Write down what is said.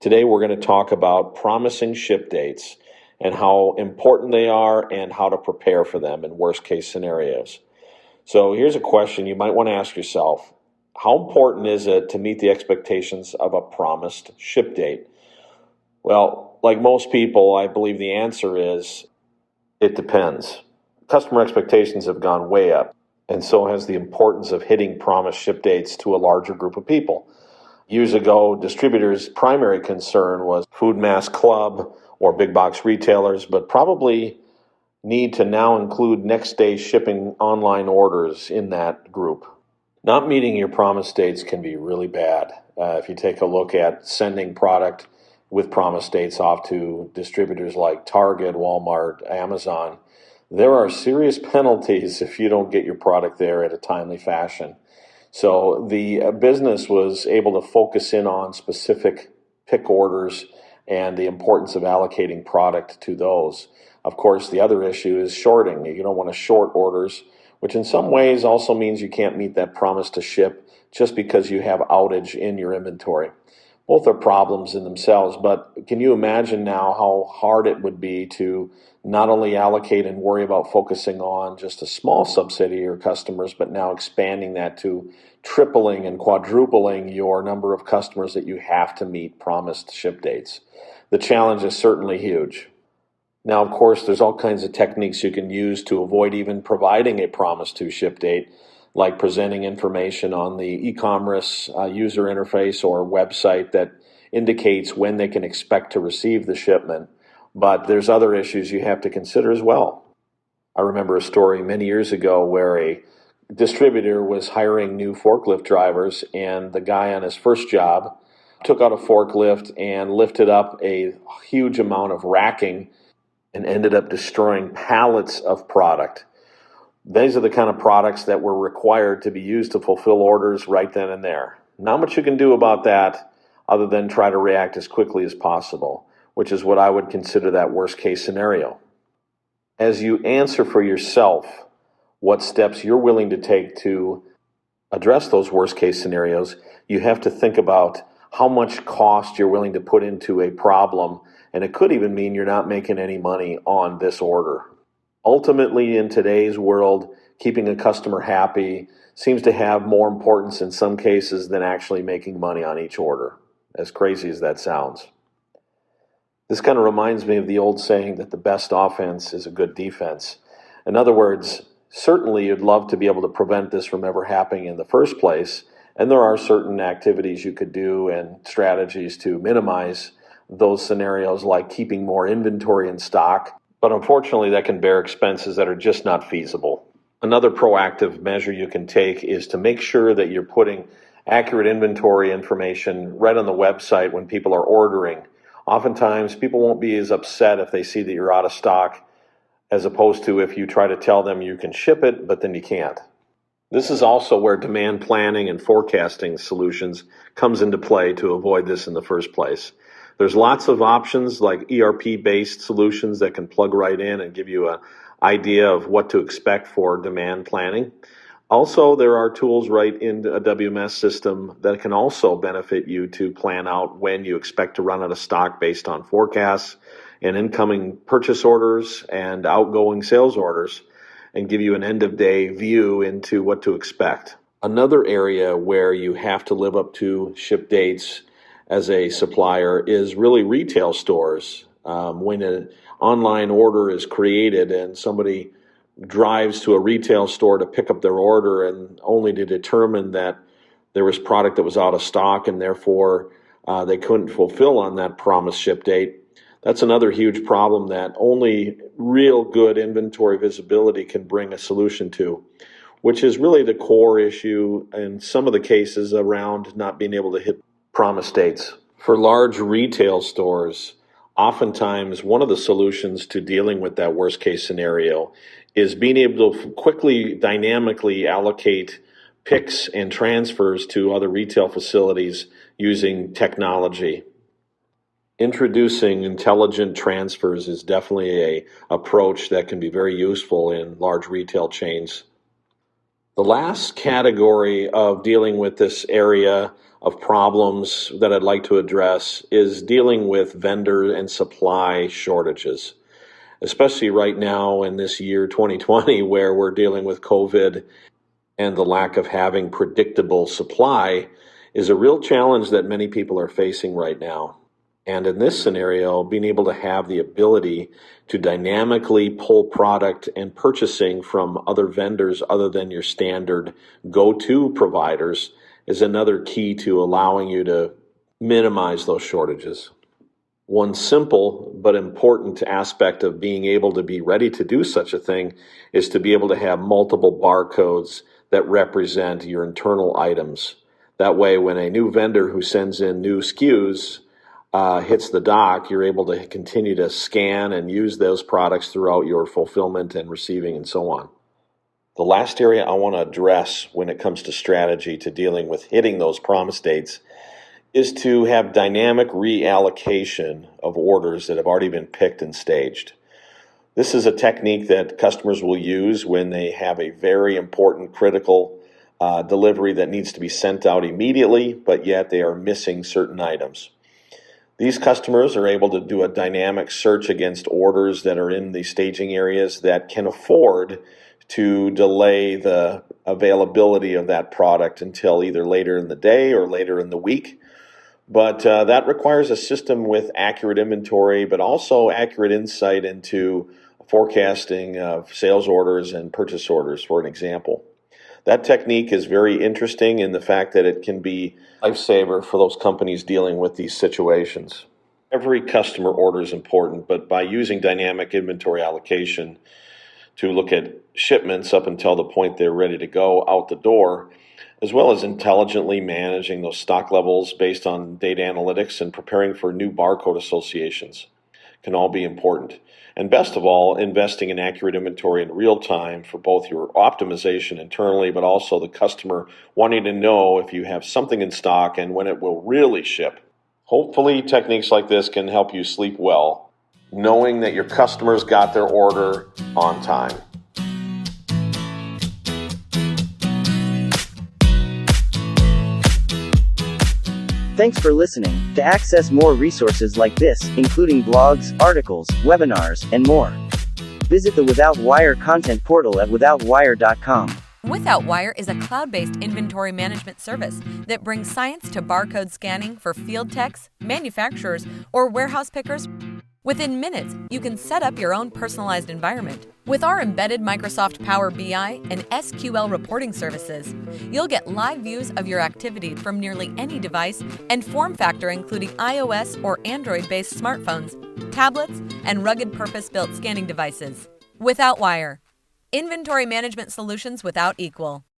Today we're going to talk about promising ship dates and how important they are and how to prepare for them in worst case scenarios. So here's a question you might want to ask yourself. How important is it to meet the expectations of a promised ship date? Well, like most people, I believe the answer is it depends. Customer expectations have gone way up, and so has the importance of hitting promised ship dates to a larger group of people. Years ago, distributors' primary concern was food mass club or big box retailers, but probably need to now include next day shipping online orders in that group. Not meeting your promise dates can be really bad. If you take a look at sending product with promise dates off to distributors like Target, Walmart, Amazon, there are serious penalties if you don't get your product there in a timely fashion. So the business was able to focus in on specific pick orders and the importance of allocating product to those. Of course, the other issue is shorting. You don't want to short orders, which in some ways also means you can't meet that promise to ship just because you have outage in your inventory. Both are problems in themselves, but can you imagine now how hard it would be to not only allocate and worry about focusing on just a small subset of your customers, but now expanding that to tripling and quadrupling your number of customers that you have to meet promised ship dates? The challenge is certainly huge. Now, of course, there's all kinds of techniques you can use to avoid even providing a promise to ship date, like presenting information on the e-commerce user interface or website that indicates when they can expect to receive the shipment. But there's other issues you have to consider as well. I remember a story many years ago where a distributor was hiring new forklift drivers, and the guy on his first job took out a forklift and lifted up a huge amount of racking and ended up destroying pallets of product. These are the kind of products that were required to be used to fulfill orders right then and there. Not much you can do about that other than try to react as quickly as possible, which is what I would consider that worst case scenario. As you answer for yourself what steps you're willing to take to address those worst case scenarios, you have to think about how much cost you're willing to put into a problem, and it could even mean you're not making any money on this order. Ultimately, in today's world, keeping a customer happy seems to have more importance in some cases than actually making money on each order, as crazy as that sounds. This kind of reminds me of the old saying that the best offense is a good defense. In other words, certainly you'd love to be able to prevent this from ever happening in the first place, and there are certain activities you could do and strategies to minimize those scenarios, like keeping more inventory in stock. But unfortunately, that can bear expenses that are just not feasible. Another proactive measure you can take is to make sure that you're putting accurate inventory information right on the website when people are ordering. Oftentimes, people won't be as upset if they see that you're out of stock as opposed to if you try to tell them you can ship it, but then you can't. This is also where demand planning and forecasting solutions comes into play to avoid this in the first place. There's lots of options like ERP-based solutions that can plug right in and give you an idea of what to expect for demand planning. Also, there are tools right in a WMS system that can also benefit you to plan out when you expect to run out of stock based on forecasts and incoming purchase orders and outgoing sales orders, and give you an end-of-day view into what to expect. Another area where you have to live up to ship dates as a supplier is really retail stores. When an online order is created and somebody drives to a retail store to pick up their order and only to determine that there was product that was out of stock and therefore they couldn't fulfill on that promised ship date, that's another huge problem that only real good inventory visibility can bring a solution to, which is really the core issue in some of the cases around not being able to hit promise dates. For large retail stores, oftentimes one of the solutions to dealing with that worst case scenario is being able to quickly, dynamically allocate picks and transfers to other retail facilities using technology. Introducing intelligent transfers is definitely an approach that can be very useful in large retail chains. The last category of dealing with this area of problems that I'd like to address is dealing with vendor and supply shortages, especially right now in this year 2020, where we're dealing with COVID and the lack of having predictable supply is a real challenge that many people are facing right now. And in this scenario, being able to have the ability to dynamically pull product and purchasing from other vendors other than your standard go-to providers is another key to allowing you to minimize those shortages. One simple but important aspect of being able to be ready to do such a thing is to be able to have multiple barcodes that represent your internal items. That way, when a new vendor who sends in new SKUs hits the dock, you're able to continue to scan and use those products throughout your fulfillment and receiving and so on. The last area I want to address when it comes to strategy to dealing with hitting those promise dates is to have dynamic reallocation of orders that have already been picked and staged. This is a technique that customers will use when they have a very important, critical delivery that needs to be sent out immediately, but yet they are missing certain items. These customers are able to do a dynamic search against orders that are in the staging areas that can afford to delay the availability of that product until either later in the day or later in the week. But that requires a system with accurate inventory, but also accurate insight into forecasting of sales orders and purchase orders, for an example. That technique is very interesting in the fact that it can be a lifesaver for those companies dealing with these situations. Every customer order is important, but by using dynamic inventory allocation to look at shipments up until the point they're ready to go out the door, as well as intelligently managing those stock levels based on data analytics and preparing for new barcode associations can all be important. And best of all, investing in accurate inventory in real time for both your optimization internally, but also the customer wanting to know if you have something in stock and when it will really ship. Hopefully, techniques like this can help you sleep well, knowing that your customers got their order on time. Thanks for listening. To access more resources like this, including blogs, articles, webinars, and more, visit the Without Wire content portal at withoutwire.com. Without Wire is a cloud-based inventory management service that brings science to barcode scanning for field techs, manufacturers, or warehouse pickers. Within minutes, you can set up your own personalized environment. With our embedded Microsoft Power BI and SQL reporting services, you'll get live views of your activity from nearly any device and form factor including iOS or Android-based smartphones, tablets, and rugged purpose-built scanning devices. Without Wire. Inventory management solutions without equal.